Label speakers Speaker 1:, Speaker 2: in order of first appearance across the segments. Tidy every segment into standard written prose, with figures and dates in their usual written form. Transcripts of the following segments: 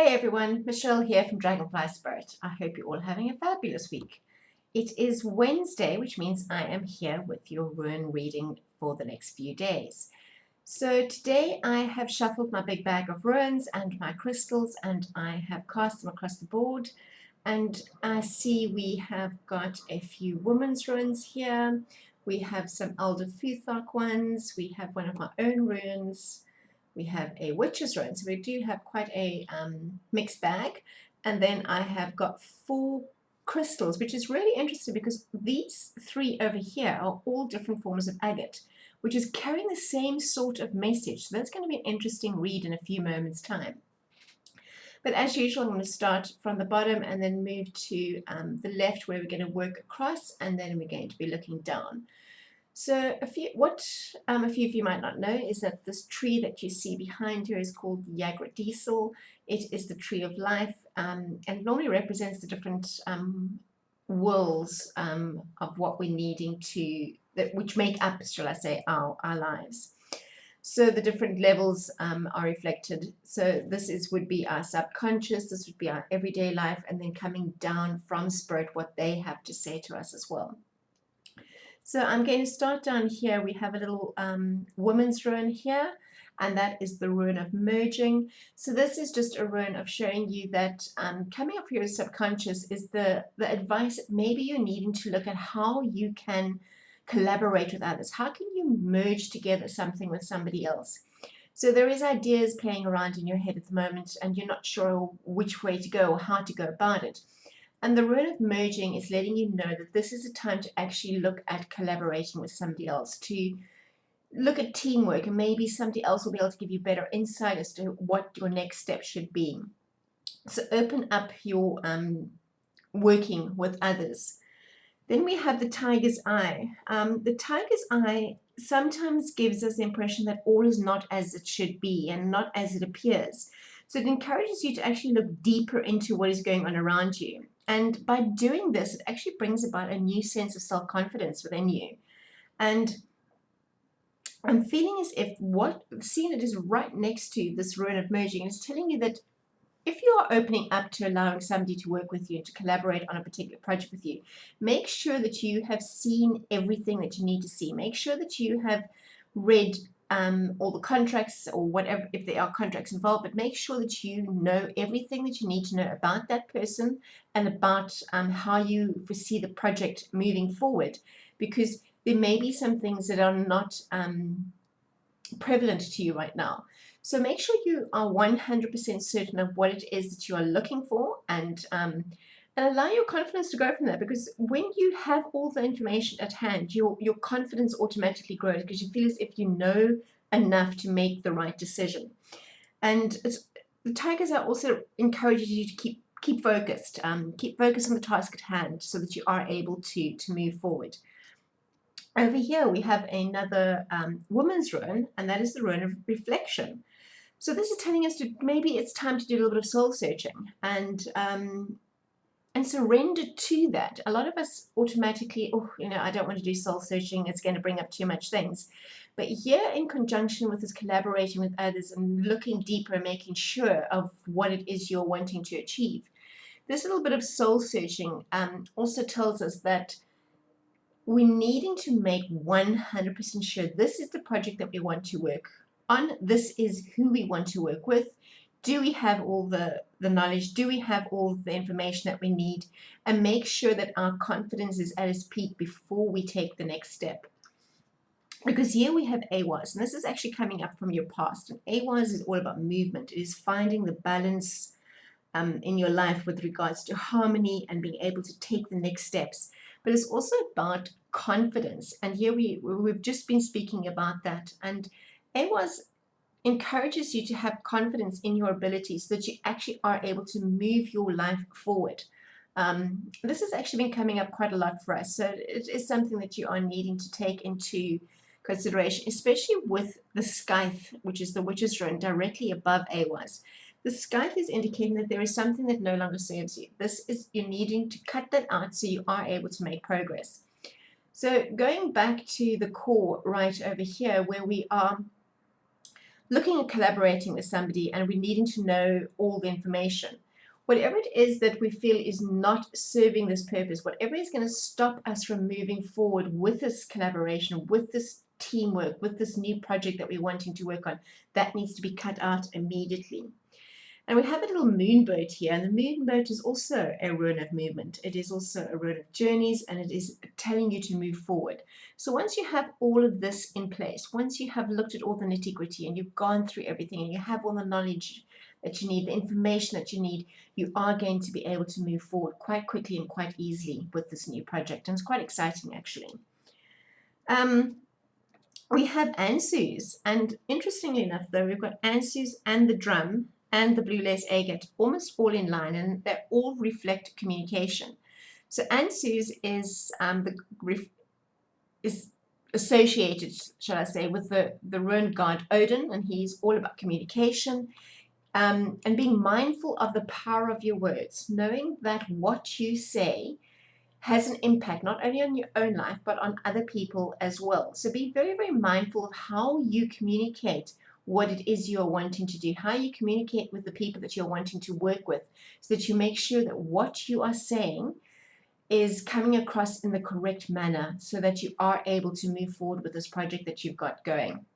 Speaker 1: Hey everyone, Michelle here from Dragonfly Spirit. I hope you're all having a fabulous week. It is Wednesday, which means I am here with your rune reading for the next few days. So today I have shuffled my big bag of runes and my crystals and I have cast them across the board. And I see we have got a few women's runes here. We have some Elder Futhark ones. We have one of my own runes. We have a witch's rune, so we do have quite a mixed bag. And then I have got 4 crystals, which is really interesting because these 3 over here are all different forms of agate, which is carrying the same sort of message. So that's going to be an interesting read in a few moments' time. But as usual, I'm going to start from the bottom and then move to the left where we're going to work across, and then we're going to be looking down. So a few of you might not know is that this tree that you see behind here is called the Agate. It is the tree of life, and normally represents the different worlds of what we're needing to, which make up, shall I say, our lives. So the different levels are reflected. So this would be our subconscious, this would be our everyday life, and then coming down from spirit, what they have to say to us as well. So I'm going to start down here. We have a little woman's rune here, and that is the Rune of Merging. So this is just a rune of showing you that coming up for your subconscious is the advice that maybe you're needing to look at how you can collaborate with others. How can you merge together something with somebody else? So there is ideas playing around in your head at the moment, and you're not sure which way to go or how to go about it. And the Rune of Merging is letting you know that this is a time to actually look at collaborating with somebody else, to look at teamwork, and maybe somebody else will be able to give you better insight as to what your next step should be. So open up your working with others. Then we have the Tiger's Eye. The Tiger's Eye sometimes gives us the impression that all is not as it should be and not as it appears. So it encourages you to actually look deeper into what is going on around you. And by doing this, it actually brings about a new sense of self-confidence within you. And I'm feeling as if seeing it is right next to this Rune of Merging is telling you that if you are opening up to allowing somebody to work with you and to collaborate on a particular project with you, make sure that you have seen everything that you need to see. Make sure that you have read all the contracts or whatever, if there are contracts involved, but make sure that you know everything that you need to know about that person and about how you foresee the project moving forward, because there may be some things that are not prevalent to you right now. So make sure you are 100% certain of what it is that you are looking for, and allow your confidence to go from there, because when you have all the information at hand, your confidence automatically grows because you feel as if you know enough to make the right decision. And the Tigers are also encourages you to keep focused, keep focused on the task at hand so that you are able to move forward. Over here we have another woman's rune, and that is the Rune of Reflection. So this is telling us to maybe it's time to do a little bit of soul searching and surrender to that. A lot of us automatically, I don't want to do soul searching, it's going to bring up too much things. But here, in conjunction with this collaborating with others and looking deeper and making sure of what it is you're wanting to achieve, this little bit of soul searching also tells us that we're needing to make 100% sure this is the project that we want to work on. This is who we want to work with. Do we have all the knowledge? Do we have all the information that we need? And make sure that our confidence is at its peak before we take the next step. Because here we have AWAS, and this is actually coming up from your past. And AWAS is all about movement. It is finding the balance in your life with regards to harmony and being able to take the next steps. But it's also about confidence. And here we've just been speaking about that. And AWAS encourages you to have confidence in your abilities so that you actually are able to move your life forward. This has actually been coming up quite a lot for us. So it is something that you are needing to take into consideration, especially with the scythe, which is the witch's rune directly above AWAS. The scythe is indicating that there is something that no longer serves you. This is you needing to cut that out so you are able to make progress. So going back to the core right over here where we are looking at collaborating with somebody and we needing to know all the information. Whatever it is that we feel is not serving this purpose, whatever is going to stop us from moving forward with this collaboration, with this teamwork, with this new project that we're wanting to work on, that needs to be cut out immediately. And we have a little moon boat here, and the moon boat is also a rune of movement. It is also a rune of journeys, and it is telling you to move forward. So once you have all of this in place, once you have looked at all the nitty-gritty and you've gone through everything and you have all the knowledge that you need, the information that you need, you are going to be able to move forward quite quickly and quite easily with this new project. And it's quite exciting, actually. We have Ansus, and interestingly enough, though, we've got Ansus and the drum and the blue lace agate almost all in line, and they all reflect communication. So Ansus is is associated, shall I say, with the rune god Odin, and he's all about communication and being mindful of the power of your words, knowing that what you say has an impact not only on your own life but on other people as well. So be very, very mindful of how you communicate what it is you're wanting to do, how you communicate with the people that you're wanting to work with, so that you make sure that what you are saying is coming across in the correct manner so that you are able to move forward with this project that you've got going.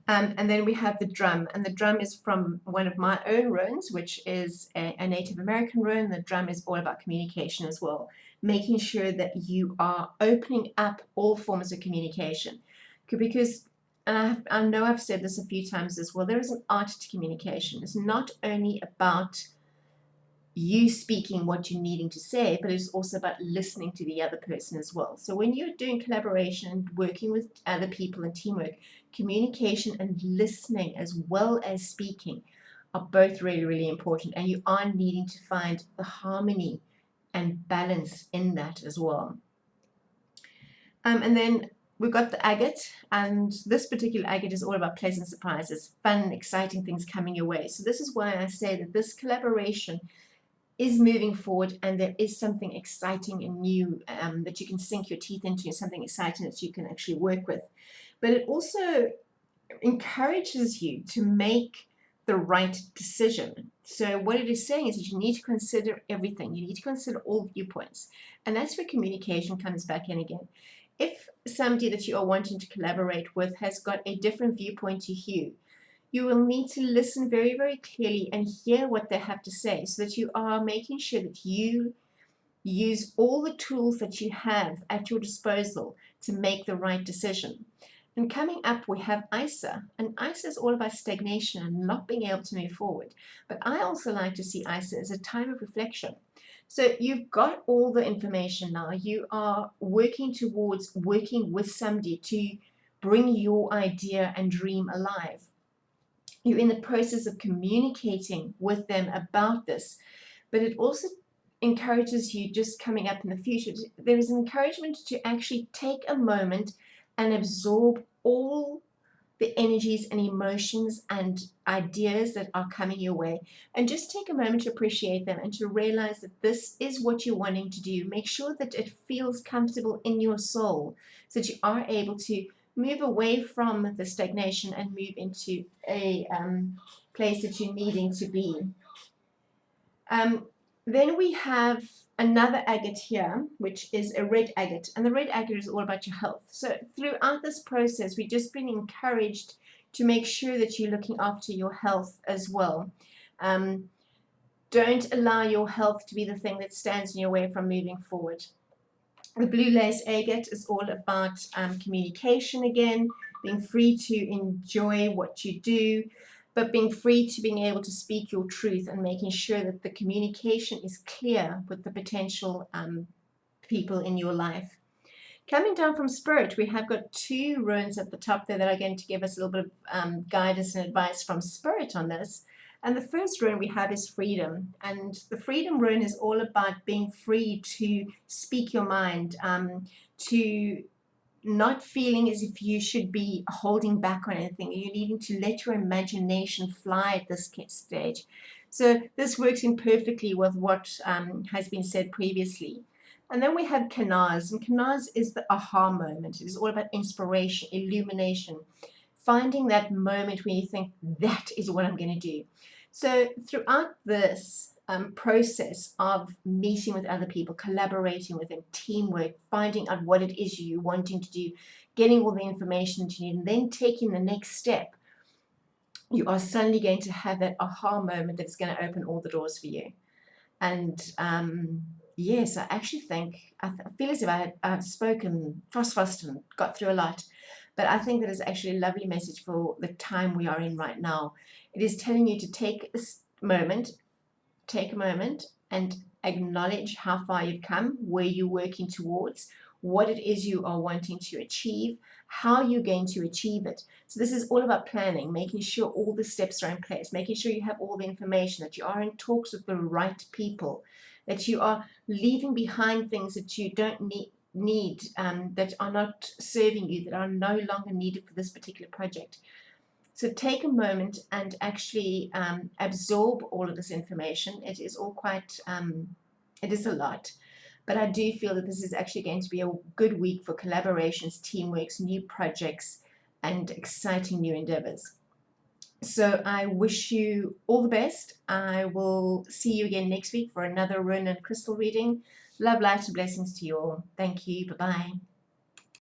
Speaker 1: And then we have the drum, and the drum is from one of my own runes, which is a Native American rune. The drum is all about communication as well, making sure that you are opening up all forms of communication. Because, and I know I've said this a few times as well, there is an art to communication. It's not only about you speaking what you're needing to say, but it's also about listening to the other person as well. So when you're doing collaboration and working with other people and teamwork, communication and listening as well as speaking are both really, really important, and you are needing to find the harmony and balance in that as well. And then we've got the agate, and this particular agate is all about pleasant surprises, fun, exciting things coming your way. So this is why I say that this collaboration is moving forward, and there is something exciting and new that you can sink your teeth into, something exciting that you can actually work with. But it also encourages you to make the right decision. So what it is saying is that you need to consider everything. You need to consider all viewpoints. And that's where communication comes back in again. If somebody that you are wanting to collaborate with has got a different viewpoint to you, you will need to listen very, very clearly and hear what they have to say, so that you are making sure that you use all the tools that you have at your disposal to make the right decision. And coming up, we have ISA, and ISA is all about stagnation and not being able to move forward. But I also like to see ISA as a time of reflection. So you've got all the information now. You are working towards working with somebody to bring your idea and dream alive. You're in the process of communicating with them about this, but it also encourages you, just coming up in the future, there is an encouragement to actually take a moment and absorb all the energies and emotions and ideas that are coming your way, and just take a moment to appreciate them and to realize that this is what you're wanting to do. Make sure that it feels comfortable in your soul, so that you are able to move away from the stagnation and move into a place that you're needing to be. Then we have another agate here, which is a red agate, and the red agate is all about your health. So throughout this process, we've just been encouraged to make sure that you're looking after your health as well. Don't allow your health to be the thing that stands in your way from moving forward. The blue lace agate is all about communication again, being free to enjoy what you do, but being free to being able to speak your truth and making sure that the communication is clear with the potential people in your life. Coming down from Spirit, we have got two runes at the top there that are going to give us a little bit of guidance and advice from Spirit on this. And the first rune we have is freedom. And the freedom rune is all about being free to speak your mind, to not feeling as if you should be holding back on anything. You're needing to let your imagination fly at this stage. So this works in perfectly with what has been said previously. And then we have Kanaz, and Kanaz is the aha moment. It is all about inspiration, illumination, finding that moment when you think, that is what I'm going to do. So throughout this process of meeting with other people, collaborating with them, teamwork, finding out what it is you're wanting to do, getting all the information that you need, and then taking the next step, you are suddenly going to have that aha moment that is going to open all the doors for you. And yes, I actually think, I feel as if I've spoken fast and got through a lot, but I think that is actually a lovely message for the time we are in right now. It is telling you to take a moment and acknowledge how far you've come, where you're working towards, what it is you are wanting to achieve, how you're going to achieve it. So this is all about planning, making sure all the steps are in place, making sure you have all the information, that you are in talks with the right people, that you are leaving behind things that you don't need that are not serving you, that are no longer needed for this particular project. So take a moment and actually absorb all of this information. It is all quite, it is a lot. But I do feel that this is actually going to be a good week for collaborations, teamworks, new projects, and exciting new endeavors. So I wish you all the best. I will see you again next week for another rune and crystal reading. Love, light, and blessings to you all. Thank you. Bye-bye.